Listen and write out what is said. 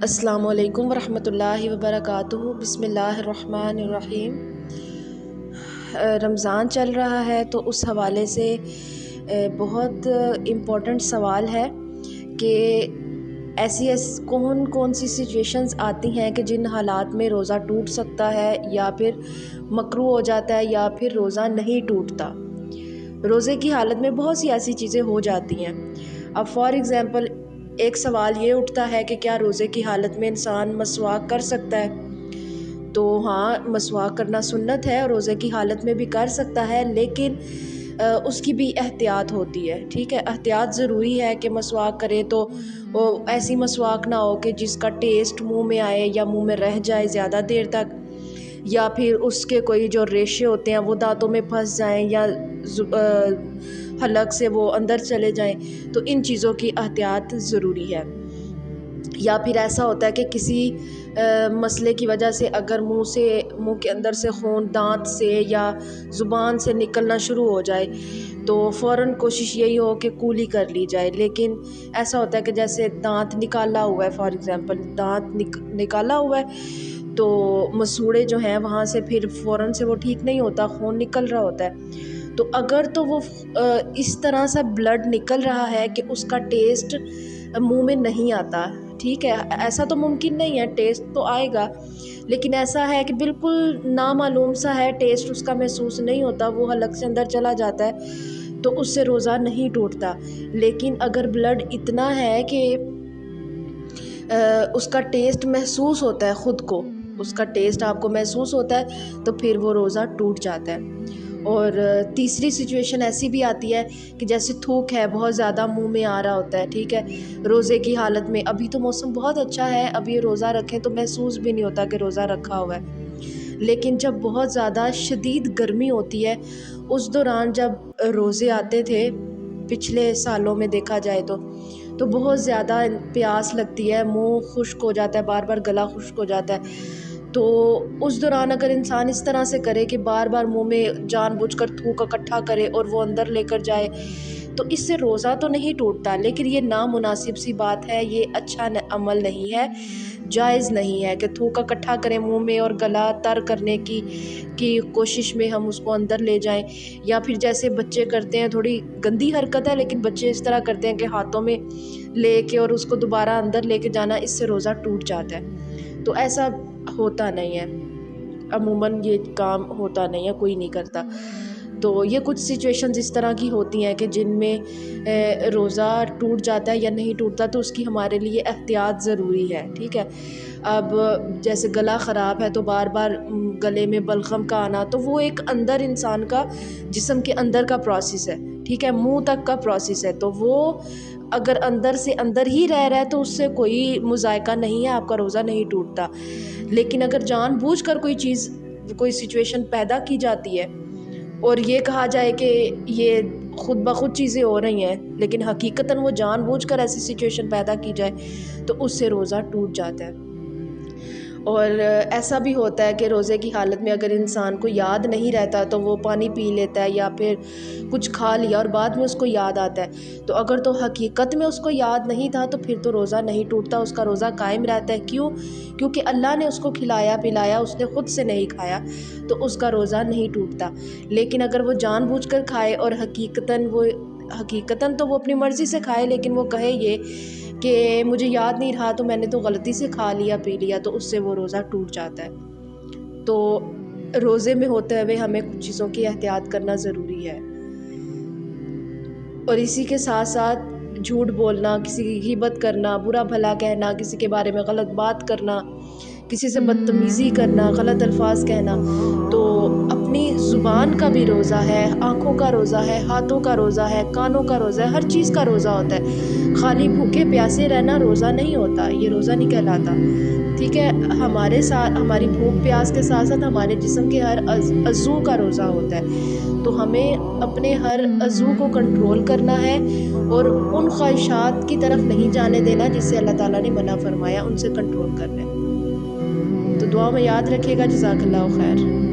السلام علیکم ورحمۃ اللہ وبرکاتہ۔ بسم اللہ الرحمن الرحیم۔ رمضان چل رہا ہے تو اس حوالے سے بہت امپورٹنٹ سوال ہے کہ ایسی کون سی سچویشنز آتی ہیں کہ جن حالات میں روزہ ٹوٹ سکتا ہے یا پھر مکروہ ہو جاتا ہے یا پھر روزہ نہیں ٹوٹتا۔ روزے کی حالت میں بہت سی ایسی چیزیں ہو جاتی ہیں۔ اب فار ایگزامپل ایک سوال یہ اٹھتا ہے کہ کیا روزے کی حالت میں انسان مسواک کر سکتا ہے؟ تو ہاں، مسواک کرنا سنت ہے اور روزے کی حالت میں بھی کر سکتا ہے، لیکن اس کی بھی احتیاط ہوتی ہے، ٹھیک ہے۔ احتیاط ضروری ہے کہ مسواک کرے تو وہ ایسی مسواک نہ ہو کہ جس کا ٹیسٹ منہ میں آئے یا منہ میں رہ جائے زیادہ دیر تک، یا پھر اس کے کوئی جو ریشے ہوتے ہیں وہ دانتوں میں پھنس جائیں یا حلق سے وہ اندر چلے جائیں، تو ان چیزوں کی احتیاط ضروری ہے۔ یا پھر ایسا ہوتا ہے کہ کسی مسئلے کی وجہ سے اگر منہ کے اندر سے خون دانت سے یا زبان سے نکلنا شروع ہو جائے تو فوراً کوشش یہی ہو کہ کولی کر لی جائے۔ لیکن ایسا ہوتا ہے کہ جیسے دانت نکالا ہوا ہے، فار ایگزامپل دانت نکالا ہوا ہے تو مسوڑے جو ہیں وہاں سے پھر فوراً سے وہ ٹھیک نہیں ہوتا، خون نکل رہا ہوتا ہے، تو اگر تو وہ اس طرح سے بلڈ نکل رہا ہے کہ اس کا ٹیسٹ منہ میں نہیں آتا، ٹھیک ہے، ایسا تو ممکن نہیں ہے، ٹیسٹ تو آئے گا، لیکن ایسا ہے کہ بالکل نامعلوم سا ہے، ٹیسٹ اس کا محسوس نہیں ہوتا، وہ حلق سے اندر چلا جاتا ہے، تو اس سے روزہ نہیں ٹوٹتا۔ لیکن اگر بلڈ اتنا ہے کہ اس کا ٹیسٹ محسوس ہوتا ہے، خود کو اس کا ٹیسٹ آپ کو محسوس ہوتا ہے، تو پھر وہ روزہ ٹوٹ جاتا ہے۔ اور تیسری سچویشن ایسی بھی آتی ہے کہ جیسے تھوک ہے، بہت زیادہ منہ میں آ رہا ہوتا ہے، ٹھیک ہے، روزے کی حالت میں، ابھی تو موسم بہت اچھا ہے، اب یہ روزہ رکھیں تو محسوس بھی نہیں ہوتا کہ روزہ رکھا ہوا ہے، لیکن جب بہت زیادہ شدید گرمی ہوتی ہے، اس دوران جب روزے آتے تھے پچھلے سالوں میں دیکھا جائے تو بہت زیادہ پیاس لگتی ہے، منہ خشک ہو جاتا ہے، بار بار گلا خشک ہو جاتا ہے، تو اس دوران اگر انسان اس طرح سے کرے کہ بار بار منہ میں جان بوجھ کر تھوک اکٹھا کرے اور وہ اندر لے کر جائے، تو اس سے روزہ تو نہیں ٹوٹتا، لیکن یہ نامناسب سی بات ہے، یہ اچھا عمل نہیں ہے، جائز نہیں ہے کہ تھوک اکٹھا کریں منہ میں اور گلا تر کرنے کی کوشش میں ہم اس کو اندر لے جائیں، یا پھر جیسے بچے کرتے ہیں، تھوڑی گندی حرکت ہے لیکن بچے اس طرح کرتے ہیں کہ ہاتھوں میں لے کے اور اس کو دوبارہ اندر لے کے جانا، اس سے روزہ ٹوٹ جاتا ہے، تو ایسا ہوتا نہیں ہے، عموماً یہ کام ہوتا نہیں ہے، کوئی نہیں کرتا۔ تو یہ کچھ سچویشنز اس طرح کی ہوتی ہیں کہ جن میں روزہ ٹوٹ جاتا ہے یا نہیں ٹوٹتا، تو اس کی ہمارے لیے احتیاط ضروری ہے، ٹھیک ہے۔ اب جیسے گلا خراب ہے تو بار بار گلے میں بلغم کا آنا، تو وہ ایک اندر انسان کا جسم کے اندر کا پروسیس ہے، ٹھیک ہے، منہ تک کا پروسیس ہے، تو وہ اگر اندر سے اندر ہی رہ رہا ہے تو اس سے کوئی مذائقہ نہیں ہے، آپ کا روزہ نہیں ٹوٹتا۔ لیکن اگر جان بوجھ کر کوئی سچویشن پیدا کی جاتی ہے اور یہ کہا جائے کہ یہ خود بخود چیزیں ہو رہی ہیں، لیکن حقیقتاً وہ جان بوجھ کر ایسی سچویشن پیدا کی جائے تو اس سے روزہ ٹوٹ جاتا ہے۔ اور ایسا بھی ہوتا ہے کہ روزے کی حالت میں اگر انسان کو یاد نہیں رہتا تو وہ پانی پی لیتا ہے یا پھر کچھ کھا لیا اور بعد میں اس کو یاد آتا ہے، تو اگر تو حقیقت میں اس کو یاد نہیں تھا تو پھر تو روزہ نہیں ٹوٹتا، اس کا روزہ قائم رہتا ہے۔ کیونکہ اللہ نے اس کو کھلایا پلایا، اس نے خود سے نہیں کھایا، تو اس کا روزہ نہیں ٹوٹتا۔ لیکن اگر وہ جان بوجھ کر کھائے اور حقیقتاً تو وہ اپنی مرضی سے کھائے، لیکن وہ کہے یہ کہ مجھے یاد نہیں رہا تو میں نے تو غلطی سے کھا لیا پی لیا، تو اس سے وہ روزہ ٹوٹ جاتا ہے۔ تو روزے میں ہوتے ہوئے ہمیں کچھ چیزوں کی احتیاط کرنا ضروری ہے، اور اسی کے ساتھ ساتھ جھوٹ بولنا، کسی کی غیبت کرنا، برا بھلا کہنا، کسی کے بارے میں غلط بات کرنا، کسی سے بدتمیزی کرنا، غلط الفاظ کہنا، تو اپنی زبان کا بھی روزہ ہے، آنکھوں کا روزہ ہے، ہاتھوں کا روزہ ہے، کانوں کا روزہ ہے، ہر چیز کا روزہ ہوتا ہے۔ خالی بھوکے پیاسے رہنا روزہ نہیں ہوتا، یہ روزہ نہیں کہلاتا، ٹھیک ہے۔ ہمارے ساتھ ہماری بھوک پیاس کے ساتھ ساتھ ہمارے جسم کے ہر عضو کا روزہ ہوتا ہے، تو ہمیں اپنے ہر عضو کو کنٹرول کرنا ہے اور ان خواہشات کی طرف نہیں جانے دینا جس سے اللہ تعالیٰ نے منع فرمایا، ان سے کنٹرول کرنا ہے۔ تو دعا میں یاد رکھے گا۔ جزاک اللہ خیر۔